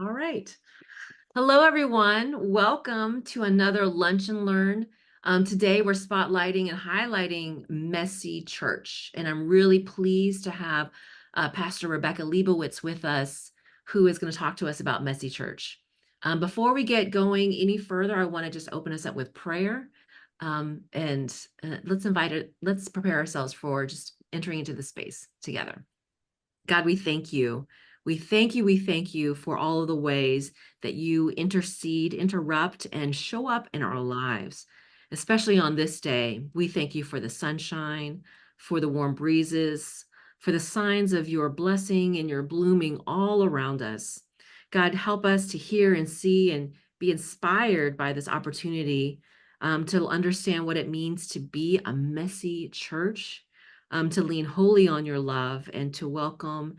All right. Hello, everyone. Welcome to another Lunch and Learn. Today, we're spotlighting and highlighting Messy Church, and I'm really pleased to have Pastor Rebecca Liebowitz with us, who is going to talk to us about Messy Church. Before we get going any further, I want to just open us up with prayer, and let's prepare ourselves for just entering into the space together. God, we thank you. We thank you for all of the ways that you intercede, interrupt, and show up in our lives, especially on this day. We thank you for the sunshine, for the warm breezes, for the signs of your blessing and your blooming all around us. God, help us to hear and see and be inspired by this opportunity to understand what it means to be a messy church, to lean wholly on your love and to welcome,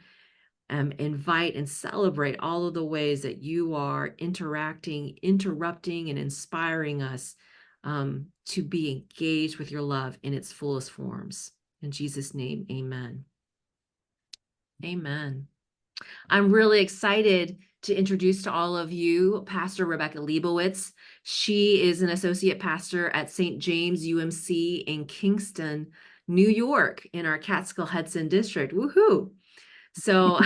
invite, and celebrate all of the ways that you are interacting, interrupting, and inspiring us to be engaged with your love in its fullest forms. In Jesus' name, amen. Amen. I'm really excited to introduce to all of you Pastor Rebecca Liebowitz. She is an associate pastor at St. James UMC in Kingston, New York, in our Catskill-Hudson district. Woohoo! So,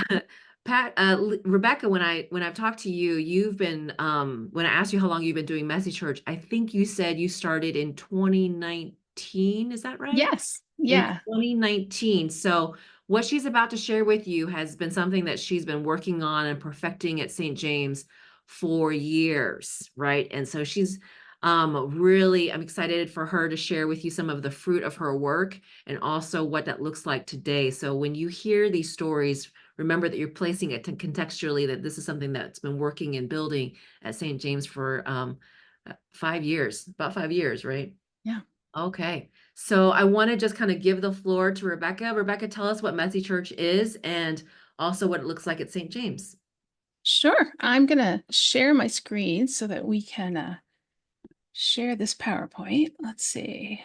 Rebecca, when I've talked to you, you've been when I asked you how long you've been doing Messy Church, I think you said you started in 2019. Is that right? Yes. In Yeah. 2019. So what she's about to share with you has been something that she's been working on and perfecting at St. James for years, right? And so she's really, I'm excited for her to share with you some of the fruit of her work and also what that looks like today. So when you hear these stories, remember that you're placing it contextually, that this is something that's been working and building at St. James for 5 years, about 5 years, right? Yeah. Okay. So I want to just kind of give the floor to Rebecca. Rebecca, tell us what Messy Church is and also what it looks like at St. James. Sure. I'm going to share my screen so that we can share this PowerPoint. Let's see.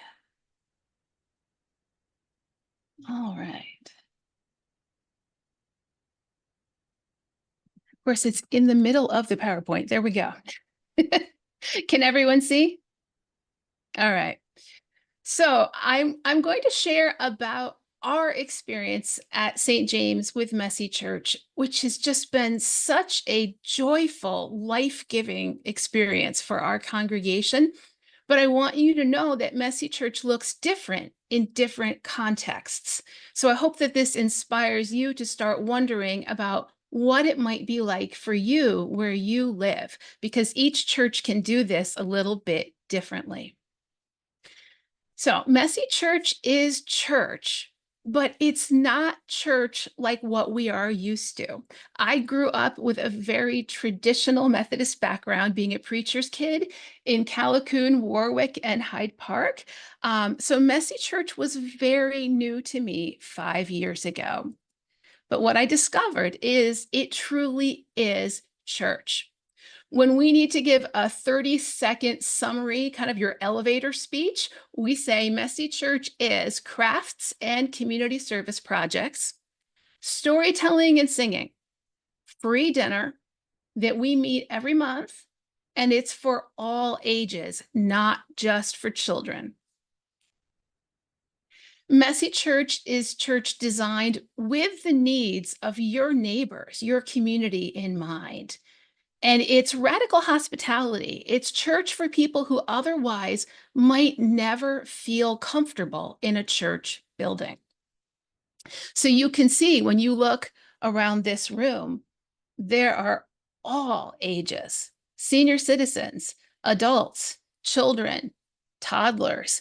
All right. Of course, it's in the middle of the PowerPoint. There we go. Can everyone see? All right. So I'm going to share about our experience at St. James with Messy Church, which has just been such a joyful, life-giving experience for our congregation. But I want you to know that Messy Church looks different in different contexts. So I hope that this inspires you to start wondering about what it might be like for you where you live, because each church can do this a little bit differently. So, Messy Church is church, but it's not church like what we are used to. I grew up with a very traditional Methodist background, being a preacher's kid in Callicoon, Warwick, and Hyde Park. So, Messy Church was very new to me 5 years ago. But what I discovered is it truly is church. When we need to give a 30-second summary, kind of your elevator speech, we say Messy Church is crafts and community service projects, storytelling and singing, free dinner that we meet every month, and it's for all ages, not just for children. Messy Church is church designed with the needs of your neighbors, your community in mind. And it's radical hospitality. It's church for people who otherwise might never feel comfortable in a church building. So you can see when you look around this room, there are all ages, senior citizens, adults, children, toddlers,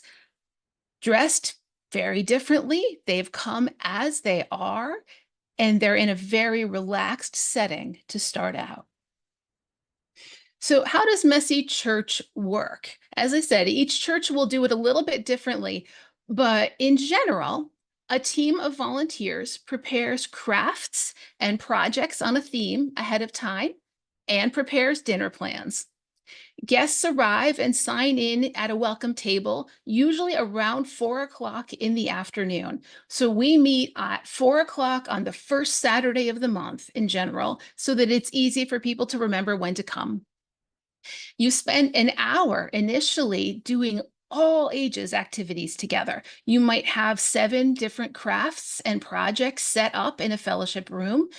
dressed very differently. They've come as they are, and they're in a very relaxed setting to start out. So how does Messy Church work? As I said, each church will do it a little bit differently, but in general, a team of volunteers prepares crafts and projects on a theme ahead of time and prepares dinner plans. Guests arrive and sign in at a welcome table, usually around 4 o'clock in the afternoon. So we meet at 4 o'clock on the first Saturday of the month in general, so that it's easy for people to remember when to come. You spend an hour initially doing all ages activities together. You might have 7 different crafts and projects set up in a fellowship room.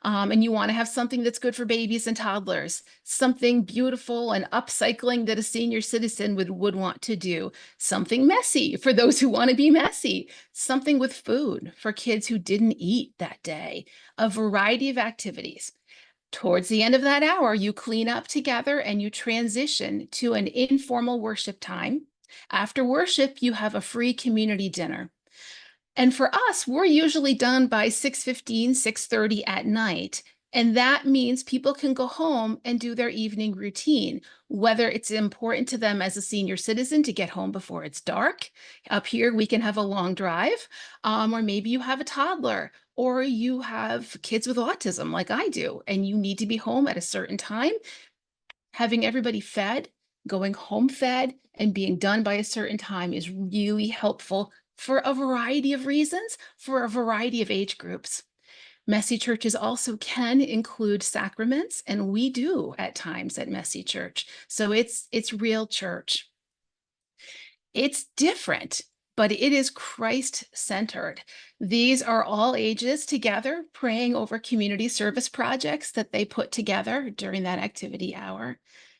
And you want to have something that's good for babies and toddlers, something beautiful and upcycling that a senior citizen would want to do, something messy for those who want to be messy, something with food for kids who didn't eat that day, a variety of activities. Towards the end of that hour, you clean up together and you transition to an informal worship time. After worship, you have a free community dinner. And for us, we're usually done by 6:15, 6:30 at night. And that means people can go home and do their evening routine, whether it's important to them as a senior citizen to get home before it's dark. Up here, we can have a long drive, or maybe you have a toddler, or you have kids with autism like I do, and you need to be home at a certain time. Having everybody fed, going home fed, and being done by a certain time is really helpful for a variety of reasons, for a variety of age groups. Messy churches also can include sacraments, and we do at times at Messy Church. So it's real church. It's different, but it is Christ-centered. These are all ages together praying over community service projects that they put together during that activity hour.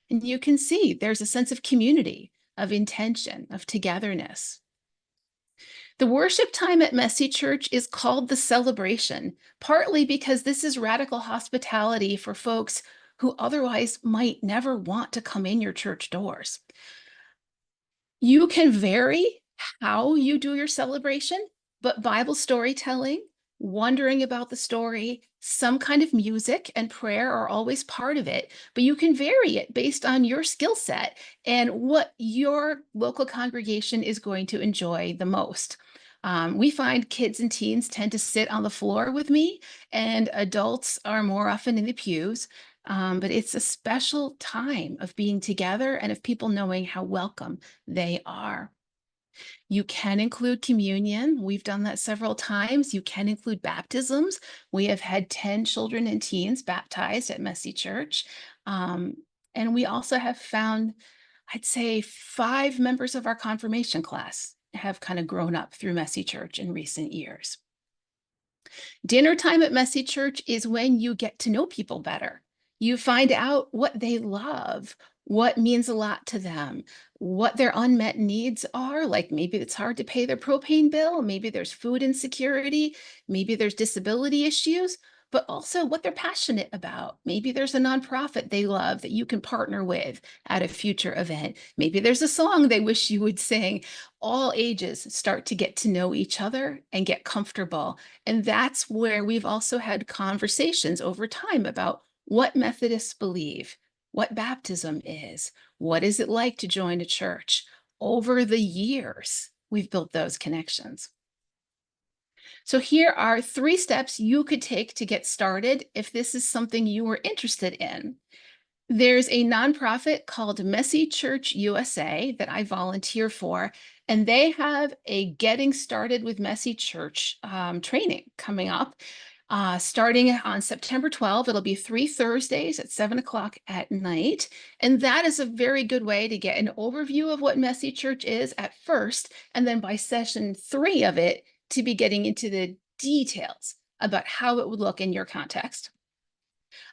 And you can see there's a sense of community, of intention, of togetherness. The worship time at Messy Church is called the celebration, partly because this is radical hospitality for folks who otherwise might never want to come in your church doors. You can vary how you do your celebration, but Bible storytelling, wondering about the story, some kind of music and prayer are always part of it, but you can vary it based on your skill set and what your local congregation is going to enjoy the most. We find kids and teens tend to sit on the floor with me, and adults are more often in the pews. But it's a special time of being together and of people knowing how welcome they are. You can include communion. We've done that several times. You can include baptisms. We have had 10 children and teens baptized at Messy Church. Um, and we also have found, I'd say, 5 members of our confirmation class have kind of grown up through Messy Church in recent years. Dinner time at Messy Church is when you get to know people better. You find out what they love, what means a lot to them, what their unmet needs are. Like maybe it's hard to pay their propane bill, maybe there's food insecurity, maybe there's disability issues, but also what they're passionate about. Maybe there's a nonprofit they love that you can partner with at a future event. Maybe there's a song they wish you would sing. All ages start to get to know each other and get comfortable. And that's where we've also had conversations over time about what Methodists believe, what baptism is, what is it like to join a church. Over the years, we've built those connections. So here are 3 steps you could take to get started if this is something you were interested in. There's a nonprofit called Messy Church USA that I volunteer for, and they have a Getting Started with Messy Church training coming up. Starting on September 12th, it'll be 3 Thursdays at 7 o'clock at night. And that is a very good way to get an overview of what Messy Church is at first, and then by session 3 of it, to be getting into the details about how it would look in your context.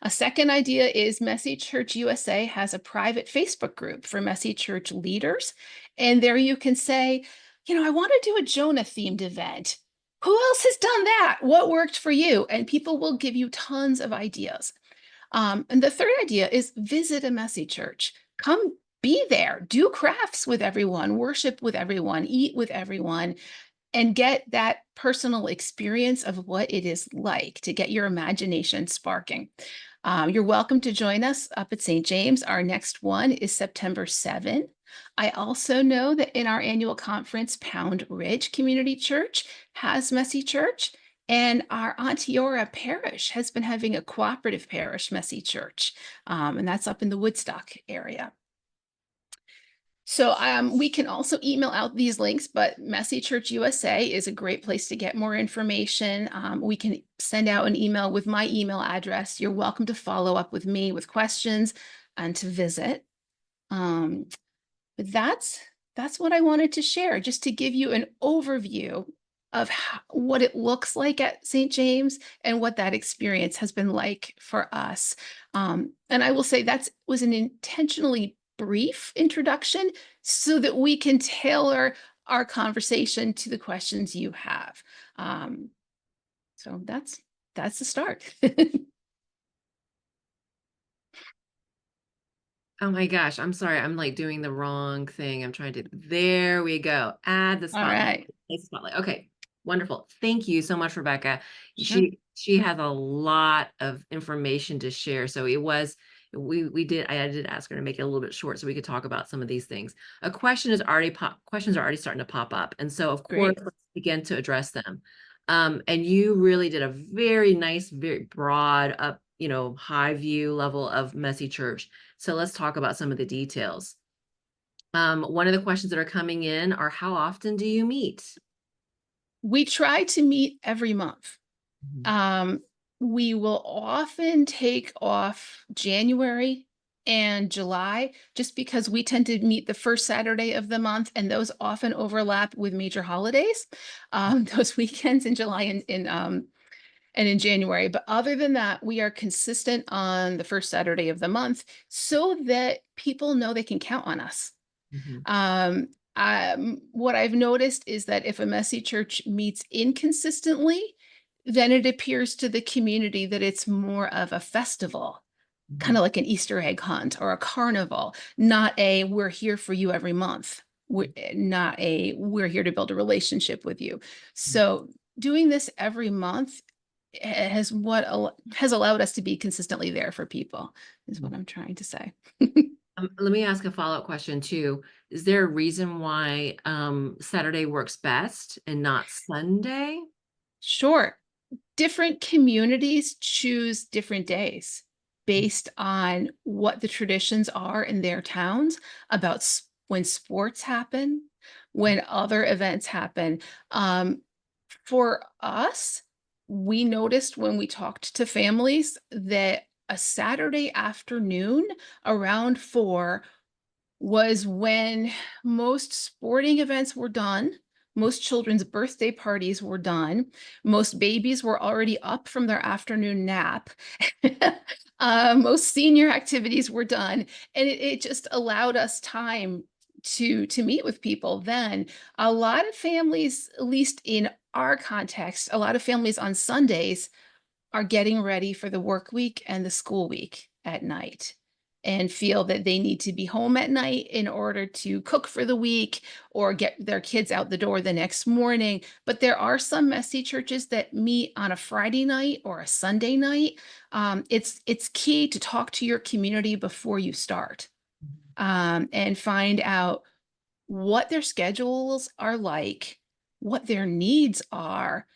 A second idea is Messy Church USA has a private Facebook group for Messy Church leaders. And there you can say, I want to do a Jonah themed event. Who else has done that? What worked for you? And people will give you tons of ideas. And the third idea is visit a Messy Church. Come be there, do crafts with everyone, worship with everyone, eat with everyone, and get that personal experience of what it is like to get your imagination sparking. You're welcome to join us up at St. James. Our next one is September 7th. I also know that in our annual conference, Pound Ridge Community Church has Messy Church, and our Onteora Parish has been having a cooperative parish Messy Church, and that's up in the Woodstock area. So we can also email out these links, but Messy Church USA is a great place to get more information. We can send out an email with my email address. You're welcome to follow up with me with questions and to visit. Um, but that's what I wanted to share, just to give you an overview of what it looks like at St. James and what that experience has been like for us. And I will say that was an intentionally brief introduction so that we can tailor our conversation to the questions you have. So that's the start. Oh my gosh, I'm sorry. I'm like doing the wrong thing. I'm trying to, there we go. Add the All spotlight. right. Place the spotlight. Okay, wonderful. Thank you so much, Rebecca. Sure. She has a lot of information to share. So it was, I did ask her to make it a little bit short so we could talk about some of these things. A question is already questions are already starting to pop up. And so of course, Great. let's begin to address them. And you really did a very nice, very broad up, high view level of Messy Church. So let's talk about some of the details. One of the questions that are coming in are, how often do you meet? We try to meet every month. Mhm. Um, we will often take off January and July just because we tend to meet the first Saturday of the month, and those often overlap with major holidays, those weekends in July and in January. But other than that, we are consistent on the first Saturday of the month so that people know they can count on us. Mhm. Um, what I've noticed is that if a messy church meets inconsistently, then it appears to the community that it's more of a festival, kind Mhm. of like an Easter egg hunt or a carnival, not a we're here for you every month. Not a we're here to build a relationship with you. So doing this every month has allowed us to be consistently there for people, is what Mhm. I'm trying to say. Let me ask a follow-up question too. Is there a reason why Saturday works best and not Sunday? Sure. Different communities choose different days based on what the traditions are in their towns about when sports happen, when other events happen. For us, we noticed when we talked to families that a Saturday afternoon around 4 was when most sporting events were done, most children's birthday parties were done, most babies were already up from their afternoon nap, most senior activities were done, and it just allowed us time to meet with people then. A lot of families, at least in our context, a lot of families on Sundays are getting ready for the work week and the school week at night and feel that they need to be home at night in order to cook for the week or get their kids out the door the next morning. But there are some messy churches that meet on a Friday night or a Sunday night. It's key to talk to your community before you start, and find out what their schedules are like, what their needs are,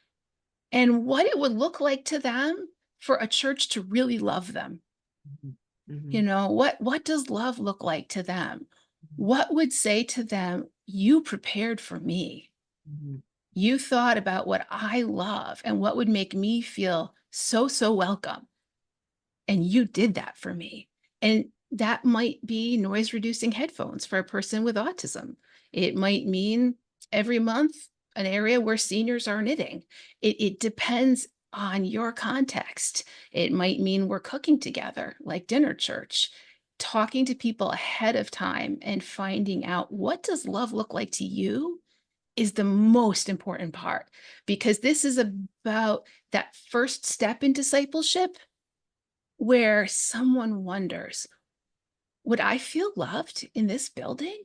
and what it would look like to them for a church to really love them. Mhm. You Mhm. know, what does love look like to them? What would say to them, you prepared for me. Mhm. You thought about what I love and what would make me feel so welcome. And you did that for me. And that might be noise reducing headphones for a person with autism. It might mean every month an area where seniors are knitting. It depends on your context. It might mean we're cooking together, like dinner church, talking to people ahead of time and finding out what does love look like to you is the most important part, because this is about that first step in discipleship where someone wonders, would I feel loved in this building?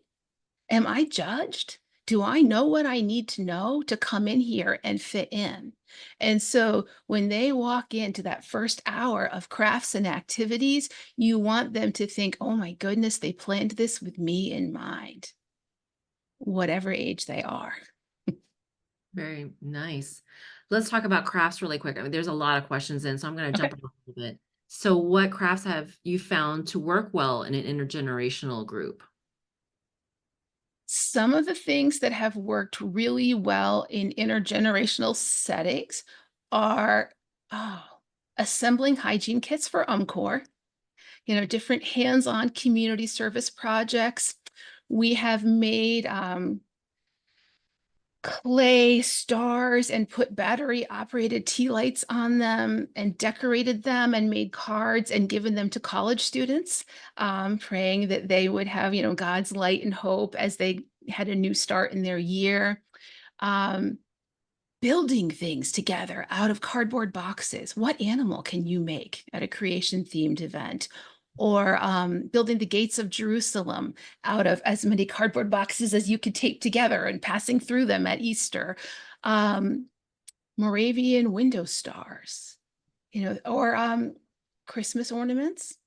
Am I judged? Do I know what I need to know to come in here and fit in? And so when they walk into that first hour of crafts and activities, you want them to think, oh my goodness, they planned this with me in mind, whatever age they are. Very nice. Let's talk about crafts really quick. I mean, there's a lot of questions in, so I'm going to jump Okay. a little bit. So, what crafts have you found to work well in an intergenerational group? Some of the things that have worked really well in intergenerational settings are oh, assembling hygiene kits for UMCOR, different hands-on community service projects. We have made clay stars and put battery operated tea lights on them and decorated them and made cards and given them to college students, praying that they would have, God's light and hope as they had a new start in their year. Um, Building things together out of cardboard boxes. What animal can you make at a creation themed event? Or building the gates of Jerusalem out of as many cardboard boxes as you could tape together and passing through them at Easter. Um, Moravian window stars, or Christmas ornaments,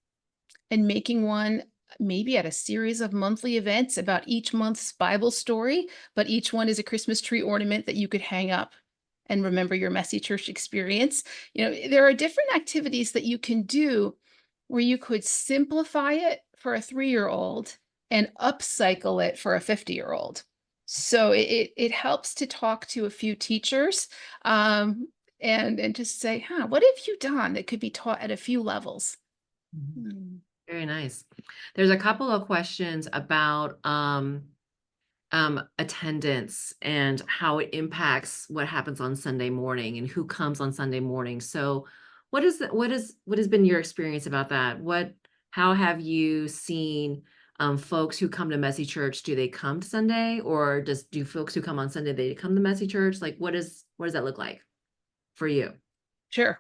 and making one maybe at a series of monthly events about each month's Bible story, but each one is a Christmas tree ornament that you could hang up and remember your messy church experience. There are different activities that you can do where you could simplify it for a 3-year-old and upcycle it for a 50-year-old. So it helps to talk to a few teachers, and just say, what have you done that could be taught at a few levels? Mhm. Hmm. Very nice. There's a couple of questions about attendance and how it impacts what happens on Sunday morning and who comes on Sunday morning. So what has been your experience about that? How have you seen folks who come to Messy Church? Do they come to Sunday, or do folks who come on Sunday, they come to Messy Church? Like what does that look like for you? Sure.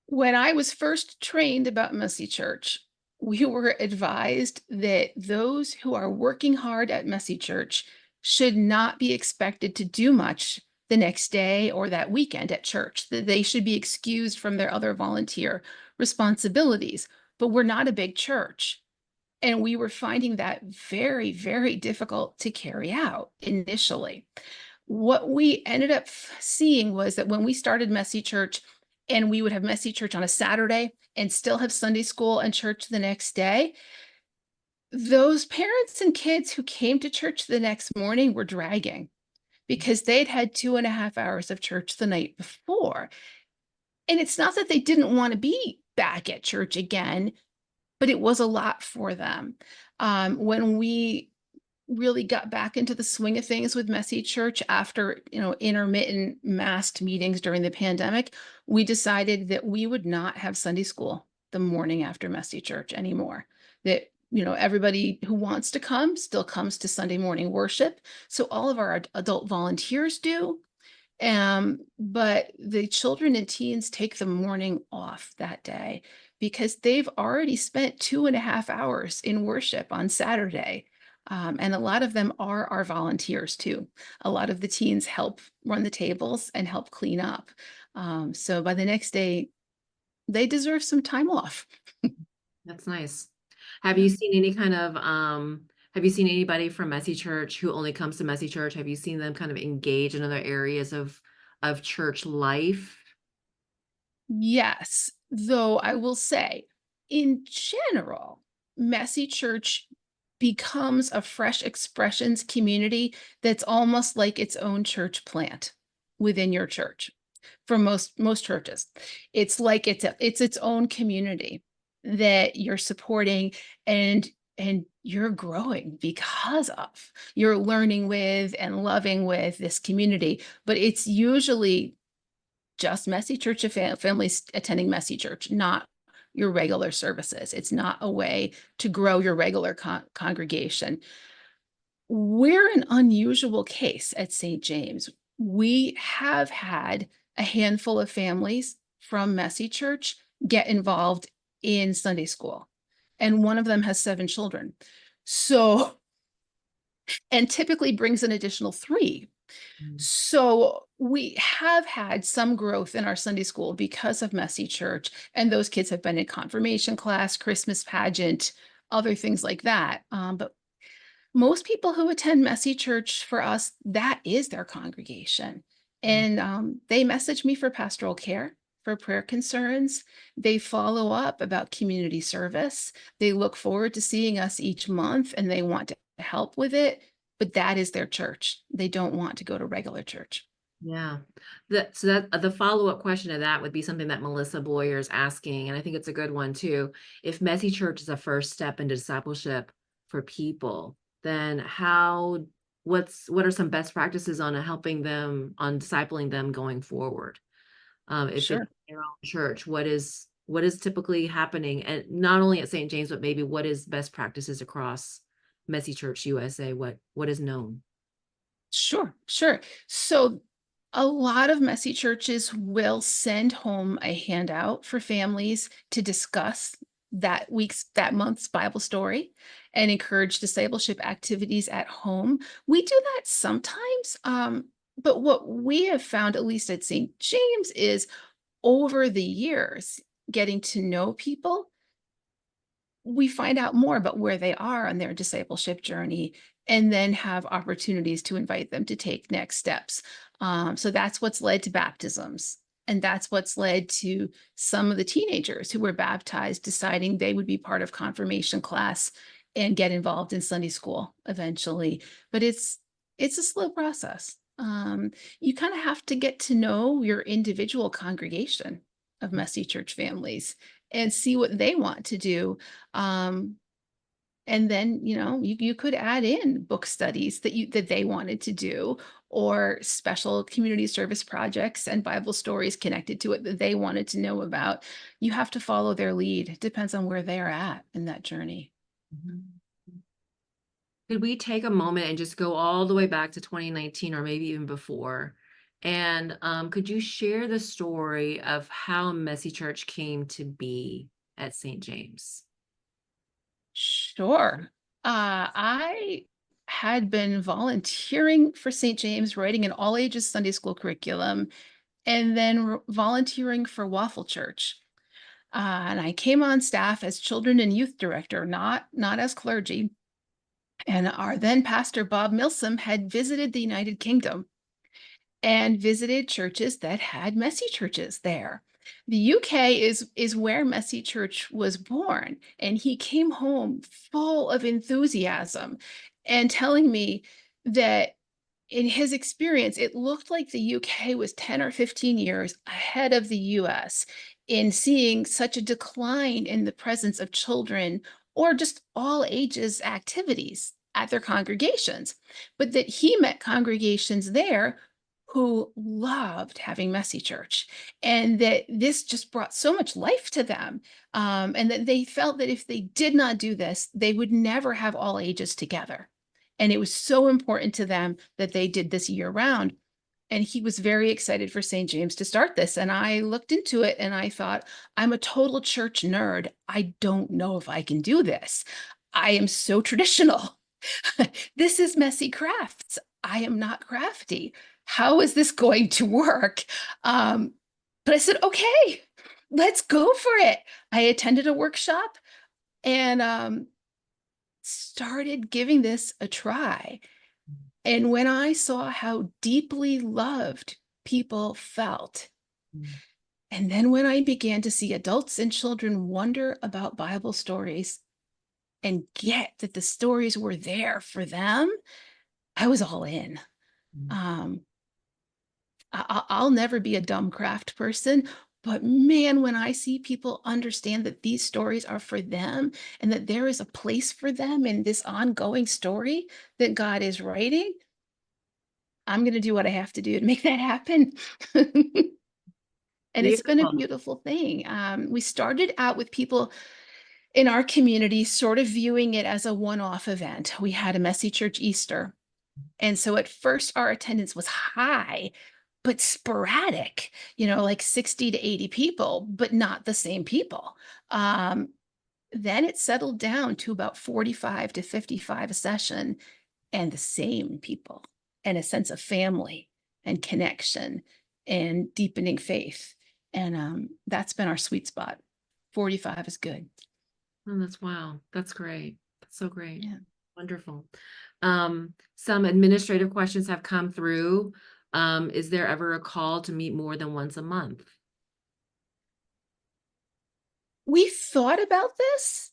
When I was first trained about Messy Church, we were advised that those who are working hard at Messy Church should not be expected to do much the next day or that weekend at church, that they should be excused from their other volunteer responsibilities. But we're not a big church. And we were finding that very, very difficult to carry out initially. What we ended up seeing was that when we started Messy Church, and we would have Messy Church on a Saturday and still have Sunday school and church the next day, those parents and kids who came to church the next morning were dragging because they'd had 2.5 hours of church the night before. And it's not that they didn't want to be back at church again, but it was a lot for them. When we really got back into the swing of things with Messy Church after, intermittent masked meetings during the pandemic, we decided that we would not have Sunday school the morning after Messy Church anymore. That, everybody who wants to come still comes to Sunday morning worship. So all of our adult volunteers do. But the children and teens take the morning off that day because they've already spent 2.5 hours in worship on Saturday. And a lot of them are our volunteers too. A lot of the teens help run the tables and help clean up. So by the next day, they deserve some time off. That's nice. Have you Yeah. seen any kind of have you seen anybody from Messy Church who only comes to Messy Church? Have you seen them kind of engage in other areas of church life? Yes, though I will say, in general, Messy Church becomes a fresh expressions community that's almost like its own church plant within your church. For most churches, it's like it's its own community that you're supporting, and you're growing because of. You're learning with and loving with this community, but it's usually just Messy Church of families attending Messy Church, not your regular services. It's not a way to grow your regular congregation. We're an unusual case at St. James. We have had a handful of families from Messy Church get involved in Sunday school, and one of them has 7 children. So, and typically brings an additional 3. Mm. So we have had some growth in our Sunday school because of Messy Church, and those kids have been in confirmation class, Christmas pageant, other things like that. But most people who attend Messy Church for us, that is their congregation. Mm. And they message me for pastoral care, for prayer concerns. They follow up about community service. They look forward to seeing us each month and they want to help with it. but that is their church. They don't want to go to regular church. Yeah. The follow-up question to that would be something that Melissa Boyer is asking, and I think it's a good one too. If messy church is a first step into discipleship for people, then what are some best practices on helping them on discipling them going forward? If it's Sure. their own church, what is typically happening, and not only at St. James, but maybe what is best practices across Messy Church USA? What is known? Sure, sure. So a lot of messy churches will send home a handout for families to discuss that month's Bible story and encourage discipleship activities at home. We do that sometimes. But what we have found, at least at St. James, is over the years, getting to know people, we find out more about where they are on their discipleship journey and then have opportunities to invite them to take next steps. So that's what's led to baptisms. And that's what's led to some of the teenagers who were baptized deciding they would be part of confirmation class and get involved in Sunday school eventually. But it's a slow process. You kind of have to get to know your individual congregation of messy church families and see what they want to do. Um, and then, you could add in book studies that they wanted to do, or special community service projects and Bible stories connected to it that they wanted to know about. You have to follow their lead. It depends on where they're at in that journey. Mhm. Could we take a moment and just go all the way back to 2019 or maybe even before? And could you share the story of how Messy Church came to be at St. James? Sure. I had been volunteering for St. James, writing an all ages Sunday school curriculum, and then volunteering for Waffle Church. And I came on staff as children and youth director, not as clergy. And our then pastor Bob Milsom had visited the United Kingdom and visited churches that had messy churches there. The UK is where Messy Church was born, and he came home full of enthusiasm and telling me that in his experience, it looked like the UK was 10 or 15 years ahead of the US in seeing such a decline in the presence of children or just all ages activities at their congregations, but that he met congregations there who loved having messy church, and that this just brought so much life to them, and that they felt that if they did not do this, they would never have all ages together. And it was so important to them that they did this year round. And he was very excited for St. James to start this. And I looked into it and I thought, I'm a total church nerd. I don't know if I can do this. I am so traditional. This is messy crafts. I am not crafty. How is this going to work? Um, but I said, okay, let's go for it. I attended a workshop and started giving this a try. And when I saw how deeply loved people felt, Mm, and then when I began to see adults and children wonder about Bible stories and get that the stories were there for them, I was all in. mm, Um, I'll never be a dumb craft person, but man, when I see people understand that these stories are for them and that there is a place for them in this ongoing story that God is writing, I'm going to do what I have to do to make that happen. And it's been a beautiful. beautiful thing. We started out with people in our community sort of viewing it as a one off event. We had a messy church Easter. And so at first, our attendance was high, but sporadic, like 60 to 80 people, but not the same people. Um, then it settled down to about 45 to 55 a session, and the same people, and a sense of family and connection and deepening faith. And that's been our sweet spot. 45 is good. Oh, wow. That's great. That's so great. Yeah. Wonderful. Some administrative questions have come through. Is there ever a call to meet more than once a month? We thought about this.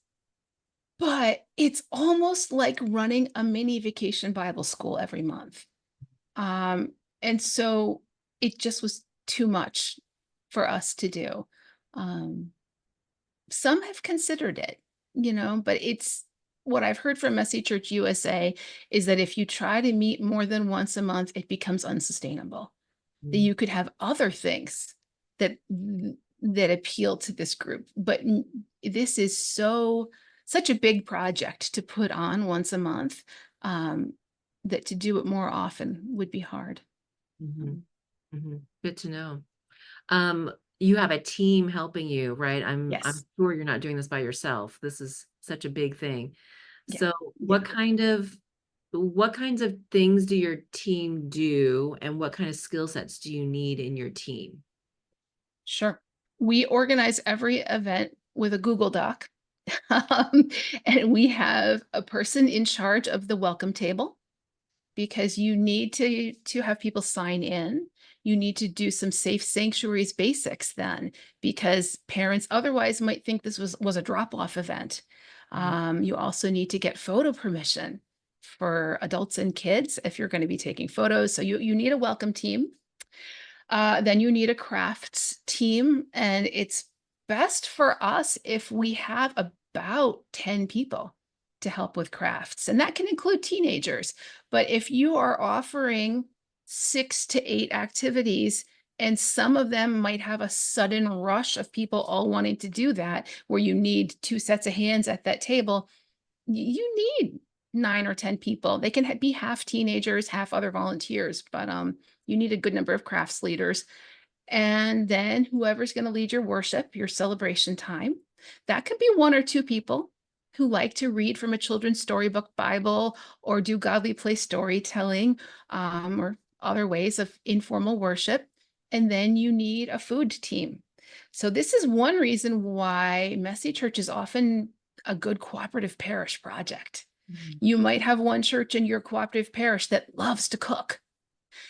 but it's almost like running a mini vacation Bible school every month. Um, and so it just was too much for us to do. Um, some have considered it, but it's what I've heard from Messy Church USA is that if you try to meet more than once a month, it becomes unsustainable. That Mm, you could have other things that that appeal to this group, but this is such a big project to put on once a month, um, that to do it more often would be hard. mhm, Um, mhm. Good to know. Um, you have a team helping you, right? I'm yes, sure you're not doing this by yourself. This is such a big thing. yeah, So yeah. what kinds of things do your team do, and what kind of skill sets do you need in your team? Sure. We organize every event with a Google Doc. Um, and we have a person in charge of the welcome table because you need to have people sign in. You need to do some safe sanctuaries basics then, because parents otherwise might think this was a drop-off event. Mhm, You also need to get photo permission for adults and kids if you're going to be taking photos. So you need a welcome team. Then you need a crafts team, and it's best for us if we have about 10 people to help with crafts, and that can include teenagers. But if you are offering 6 to 8 activities, and some of them might have a sudden rush of people all wanting to do that, where you need 2 sets of hands at that table, you need 9 or 10 people. They can be half teenagers, half other volunteers, but you need a good number of crafts leaders. And then whoever's going to lead your worship, your celebration time, that could be 1 or 2 people who like to read from a children's storybook Bible or do godly play storytelling, or other ways of informal worship. And then you need a food team. So this is one reason why Messy Church is often a good cooperative parish project. mhm, You might have one church in your cooperative parish that loves to cook,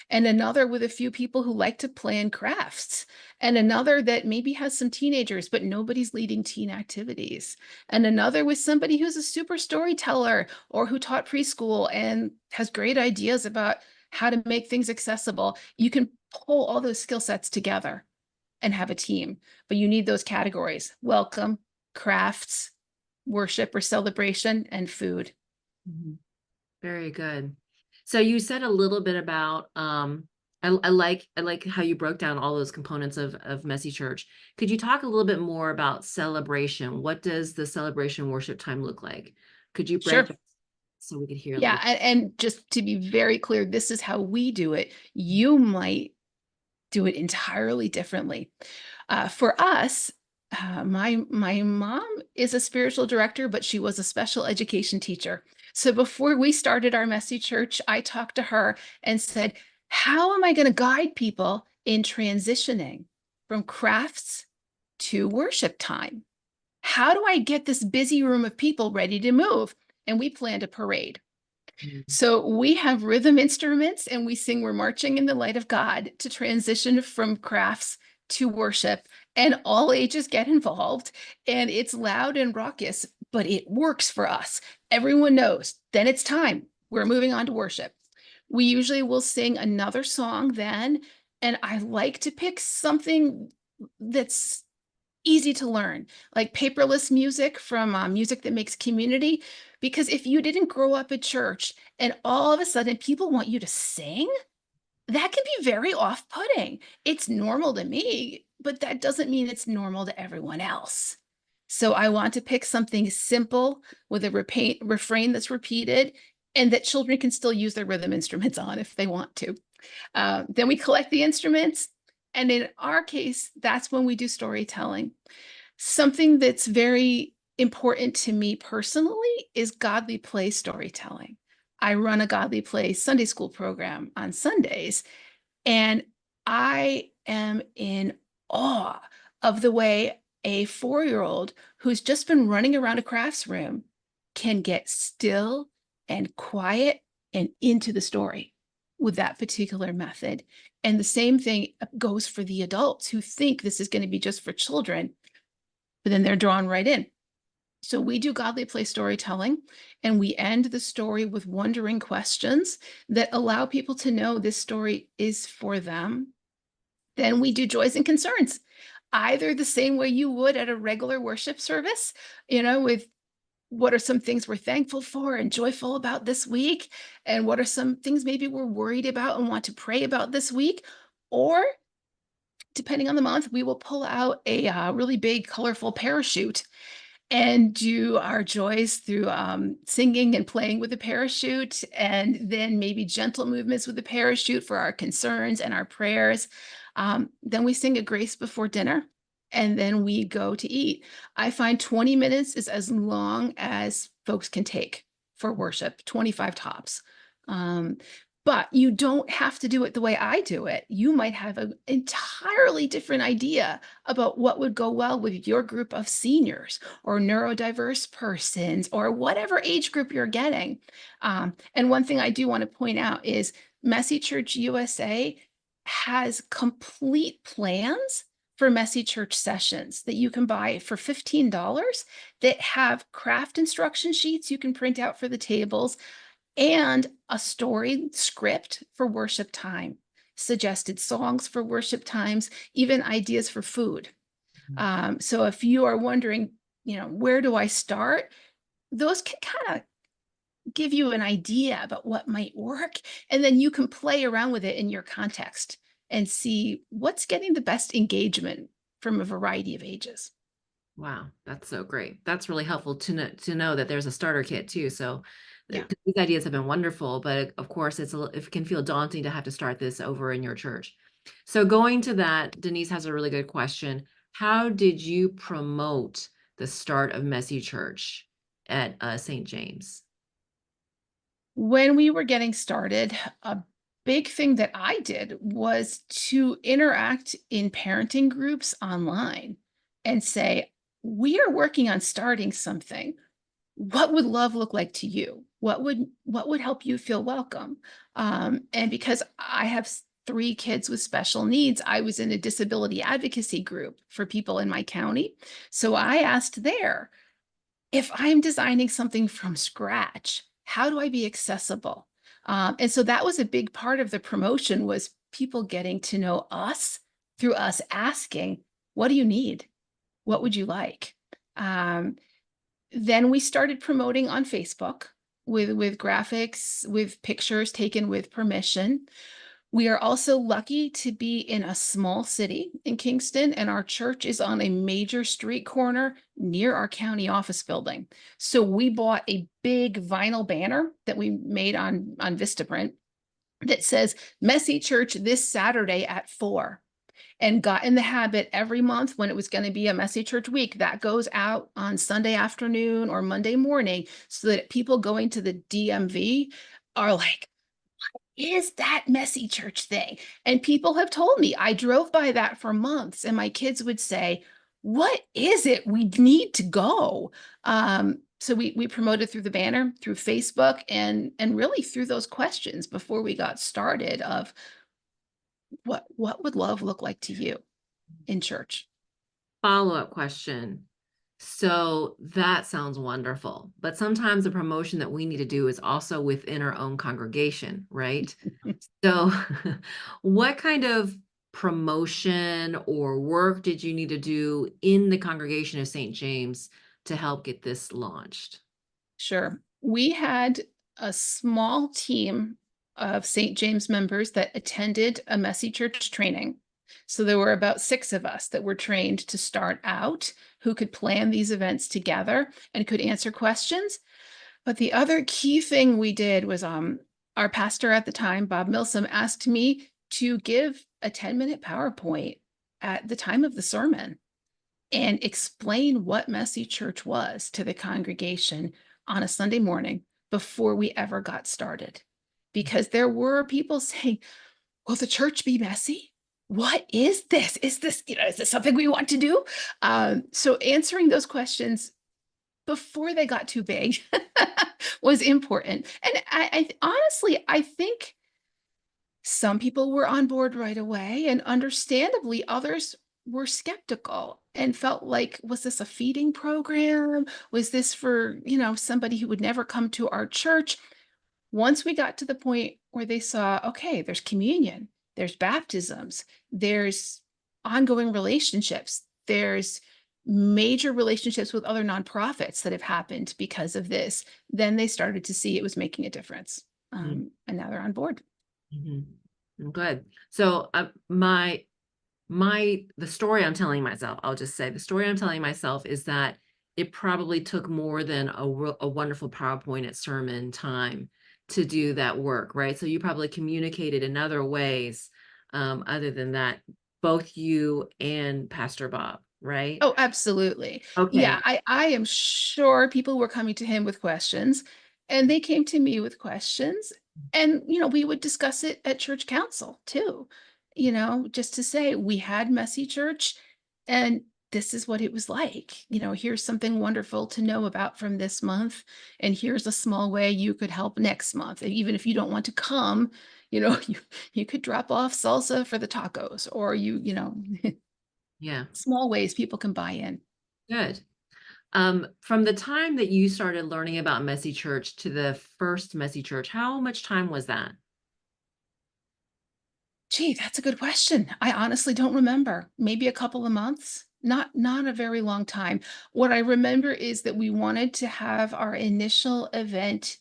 and another with a few people who like to plan crafts, and another that maybe has some teenagers, but nobody's leading teen activities, and another with somebody who's a super storyteller or who taught preschool and has great ideas about how to make things accessible. You can pull all those skill sets together and have a team, but you need those categories: welcome, crafts, worship or celebration, and food. mhm. Very good. So you said a little bit about I like how you broke down all those components of Messy Church. Could you talk a little bit more about celebration? What does the celebration worship time look like? Could you break Sure. that so we could hear a Yeah, little? and just to be very clear, this is how we do it. You might do it entirely differently. For us, my mom is a spiritual director, but she was a special education teacher. So before we started our Messy Church, I talked to her and said, "How am I going to guide people in transitioning from crafts to worship time? How do I get this busy room of people ready to move?" And we planned a parade. Mhm, So we have rhythm instruments and we sing "We're Marching in the Light of God" to transition from crafts to worship, and all ages get involved, and it's loud and raucous, but it works for us. Everyone knows then it's time. We're moving on to worship. We usually will sing another song then, and I like to pick something that's easy to learn, like paperless music from Music That Makes Community. Because if you didn't grow up at church and all of a sudden people want you to sing, that can be very off putting. It's normal to me, but that doesn't mean it's normal to everyone else. So I want to pick something simple with a refrain that's repeated and that children can still use their rhythm instruments on if they want to. Then we collect the instruments. And in our case, that's when we do storytelling. Something that's very important to me personally is godly play storytelling. I run a godly play Sunday school program on Sundays, and I am in awe of the way a 4-year-old who's just been running around a crafts room can get still and quiet and into the story with that particular method. And the same thing goes for the adults who think this is going to be just for children, but then they're drawn right in. So we do godly play storytelling, and we end the story with wondering questions that allow people to know this story is for them. Then we do joys and concerns, either the same way you would at a regular worship service, with what are some things we're thankful for and joyful about this week, and what are some things maybe we're worried about and want to pray about this week. Or depending on the month, we will pull out a really big, colorful parachute and do our joys through singing and playing with the parachute, and then maybe gentle movements with the parachute for our concerns and our prayers. Then we sing a grace before dinner, and then we go to eat. I find 20 minutes is as long as folks can take for worship, 25 tops. Um, but you don't have to do it the way I do it. You might have an entirely different idea about what would go well with your group of seniors or neurodiverse persons or whatever age group you're getting. And one thing I do want to point out is Messy Church USA has complete plans for Messy Church sessions that you can buy for $15 that have craft instruction sheets you can print out for the tables and a story script for worship time, suggested songs for worship times, even ideas for food. So if you are wondering, where do I start? Those can kind of give you an idea about what might work. And then you can play around with it in your context and see what's getting the best engagement from a variety of ages. Wow, that's so great. That's really helpful to know that there's a starter kit too. So Yeah. these ideas have been wonderful, but of course it can feel daunting to have to start this over in your church. So going to that, Denise has a really good question. How did you promote the start of Messy Church at St. James? When we were getting started, a big thing that I did was to interact in parenting groups online and say, we are working on starting something. What would love look like to you? What would help you feel welcome? And because I have three kids with special needs, I was in a disability advocacy group for people in my county. So I asked there, if I'm designing something from scratch, how do I be accessible? And so that was a big part of the promotion, was people getting to know us through us asking, what do you need? What would you like? Um, then we started promoting on Facebook with graphics, with pictures taken with permission. We are also lucky to be in a small city in Kingston, and our church is on a major street corner near our county office building. So we bought a big vinyl banner that we made on Vistaprint that says Messy Church this Saturday at 4, and got in the habit every month when it was going to be a Messy Church week that goes out on Sunday afternoon or Monday morning, so that people going to the DMV are like, is that Messy Church thing? And people have told me, I drove by that for months, and my kids would say, what is it? We need to go. So we promoted through the banner, through Facebook, and really through those questions before we got started of what would love look like to you in church? Follow-up question. So that sounds wonderful, but sometimes the promotion that we need to do is also within our own congregation, right? So what kind of promotion or work did you need to do in the congregation of St. James to help get this launched? Sure. We had a small team of St. James members that attended a Messy Church training. So there were about 6 of us that were trained to start out, who could plan these events together and could answer questions. But the other key thing we did was our pastor at the time, Bob Milsom, asked me to give a 10-minute PowerPoint at the time of the sermon and explain what Messy Church was to the congregation on a Sunday morning before we ever got started. Because there were people saying, will the church be messy? What is this? Is this something we want to do? So answering those questions before they got too big was important. And I honestly, I think some people were on board right away, and understandably, others were skeptical. and felt like, was this a feeding program? Was this for, somebody who would never come to our church? Once we got to the point where they saw, okay, there's communion, there's baptisms, there's ongoing relationships, there's major relationships with other nonprofits that have happened because of this, then they started to see it was making a difference. And now they're on board. Mm-hmm. Good. So the story I'm telling myself, I'll just say the story I'm telling myself is that it probably took more than a wonderful PowerPoint at sermon time to do that work, right? So you probably communicated in other ways, other than that, both you and Pastor Bob, right? Oh, absolutely. Yeah, Okay. I am sure people were coming to him with questions, and they came to me with questions, and, we would discuss it at church council too, just to say, "We had messy church, and this is what it was like. Here's something wonderful to know about from this month, and here's a small way you could help next month. And even if you don't want to come, you could drop off salsa for the tacos, or Yeah, small ways people can buy in." good. From the time that you started learning about Messy Church to the first Messy Church, how much time was that? Gee, that's a good question. I honestly don't remember. Maybe a couple of months. Not a very long time. What I remember is that we wanted to have our initial event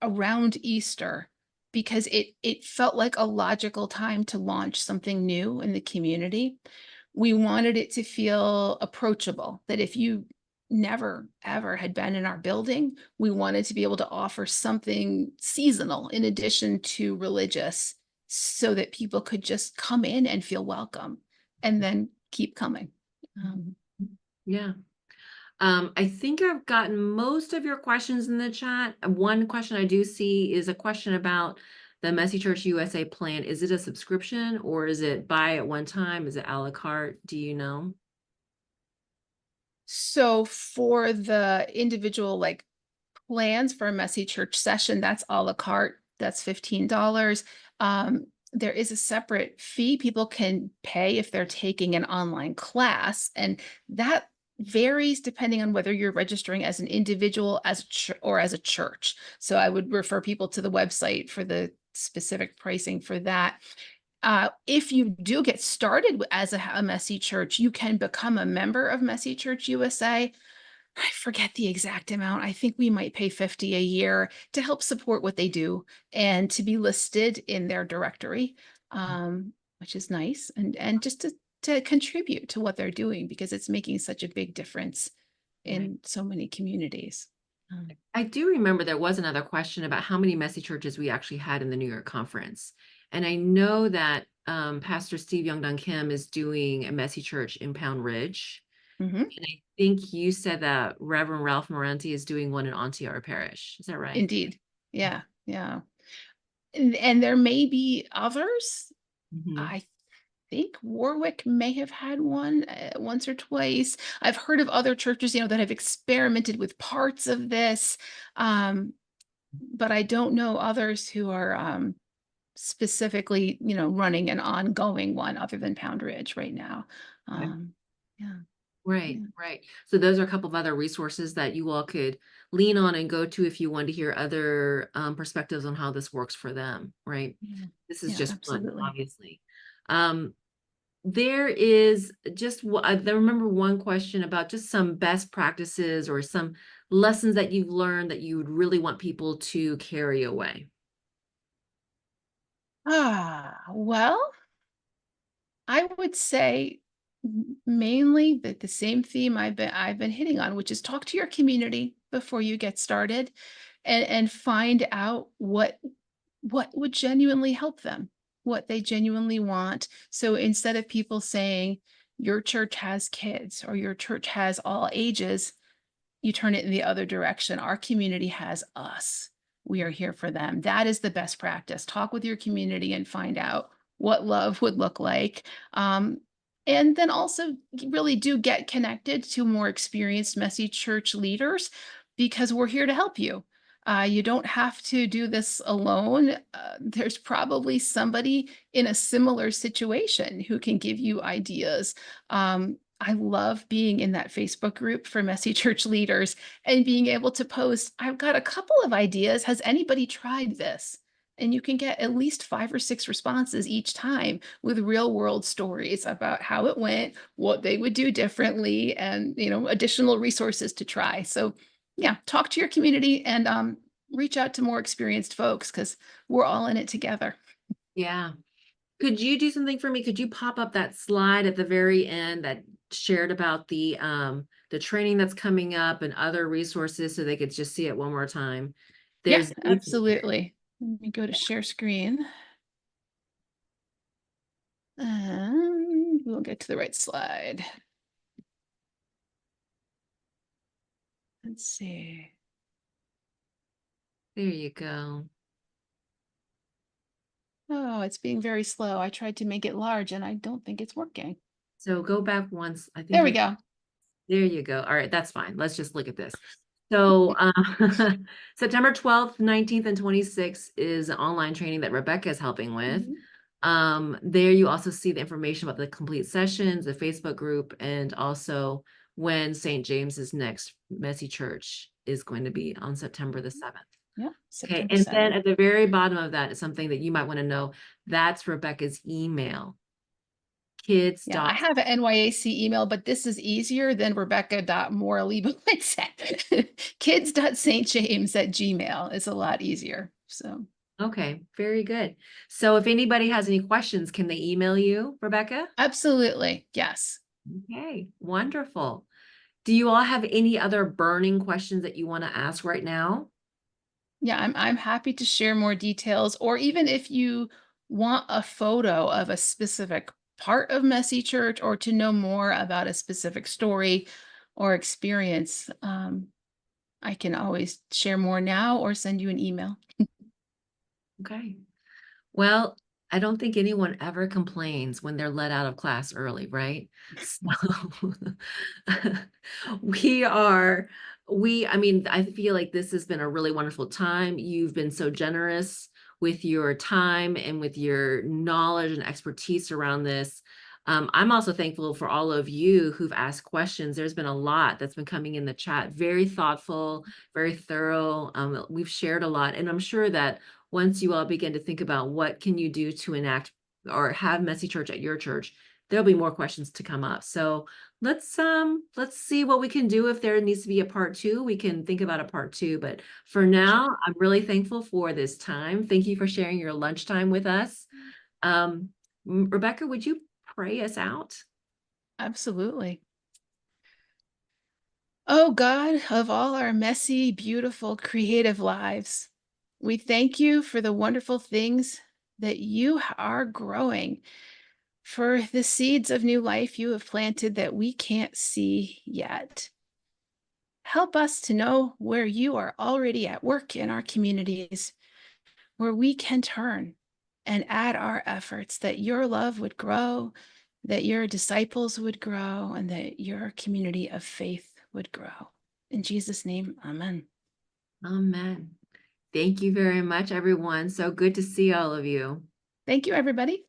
around Easter because it felt like a logical time to launch something new in the community. We wanted it to feel approachable, that if you never ever had been in our building, we wanted to be able to offer something seasonal in addition to religious so that people could just come in and feel welcome and then keep coming. Um, Yeah. I think I've gotten most of your questions in the chat. One question I do see is a question about the Messy Church USA plan. Is it a subscription or is it buy at one time? Is it a la carte? Do you know? so for the individual like plans for a messy church session, that's a la carte. That's $15. There is a separate fee people can pay if they're taking an online class, and that varies depending on whether you're registering as an individual, or as a church. So I would refer people to the website for the specific pricing for that. If you do get started as a messy church, you can become a member of Messy Church USA. I forget the exact amount. I think we might pay 50 a year to help support what they do and to be listed in their directory, which is nice, and just to contribute to what they're doing because it's making such a big difference Right. in so many communities. Um, I do remember there was another question about how many Messy Churches we actually had in the New York conference. And I know that Pastor Steve Youngdon Kim is doing a Messy Church in Pound Ridge. mhm. And I think you said that Reverend Ralph Moranti is doing one in Ontinyent Parish. Is that right? Indeed. Yeah, yeah. And there may be others. Mm-hmm. I think Warwick may have had one once or twice. I've heard of other churches, that have experimented with parts of this, but I don't know others who are specifically, running an ongoing one other than Pound Ridge right now. Um, yeah, Right, yeah, right. So those are a couple of other resources that you all could lean on and go to if you want to hear other perspectives on how this works for them, right? yeah, This is yeah, just one, absolutely. obviously. Um, there is just, I remember one question about just some best practices or some lessons that you've learned that you would really want people to carry away. Well, I would say mainly that the same theme I've been hitting on, which is talk to your community before you get started, and find out what would genuinely help them, what they genuinely want. So instead of people saying your church has kids or your church has all ages, you turn it in the other direction. Our community has us. We are here for them. That is the best practice. Talk with your community and find out what love would look like. And then also really do get connected to more experienced messy church leaders because we're here to help you. You don't have to do this alone. There's probably somebody in a similar situation who can give you ideas. I love being in that Facebook group for messy church leaders and being able to post, I've got a couple of ideas. Has anybody tried this? And you can get at least 5 or 6 responses each time with real world stories about how it went, what they would do differently, and additional resources to try. So yeah, talk to your community and reach out to more experienced folks because we're all in it together. Yeah. Could you do something for me? Could you pop up that slide at the very end that shared about the training that's coming up and other resources so they could just see it one more time? Yeah, There's absolutely. Let me go to share screen. We'll get to the right slide. Let's see. there you go. Oh, it's being very slow. I tried to make it large and I don't think it's working. So go back once. I There think we you're go. there you go. All right, that's fine. Let's just look at this. So September 12th, 19th, and 26th is an online training that Rebecca is helping with. Mhm. There you also see the information about the complete sessions, the Facebook group, and also when St. James's next Messy Church is going to be on September the 7th. Yeah, Okay, September and then 7th. at the very bottom of that is something that you might want to know. That's Rebecca's email, kids Yeah, I dot. have an NYAC email, but this is easier than Rebecca.Moraliebowitz kids.stjames@gmail. It's a lot easier. So Okay, very good. So if anybody has any questions, can they email you, Rebecca? absolutely. Yes. Okay, wonderful. Do you all have any other burning questions that you want to ask right now? Yeah, I'm happy to share more details, or even if you want a photo of a specific part of Messy Church or to know more about a specific story or experience, I can always share more now or send you an email. Okay. Well, I don't think anyone ever complains when they're let out of class early, right? So we are, I mean, I feel like this has been a really wonderful time. You've been so generous with your time and with your knowledge and expertise around this. I'm also thankful for all of you who've asked questions. There's been a lot that's been coming in the chat, very thoughtful, very thorough. We've shared a lot, and I'm sure that once you all begin to think about what can you do to enact or have messy church at your church, there'll be more questions to come up. So let's see what we can do. If there needs to be a part two, we can think about a part two. But for Sure. now, I'm really thankful for this time. Thank you for sharing your lunchtime with us. Um, Rebecca, would you pray us out? Absolutely. Oh God, of all our messy, beautiful, creative lives, we thank you for the wonderful things that you are growing, for the seeds of new life you have planted that we can't see yet. Help us to know where you are already at work in our communities, where we can turn and add our efforts that your love would grow, that your disciples would grow, and that your community of faith would grow. In Jesus' name, amen. Amen. Thank you very much, everyone. So good to see all of you. Thank you, everybody.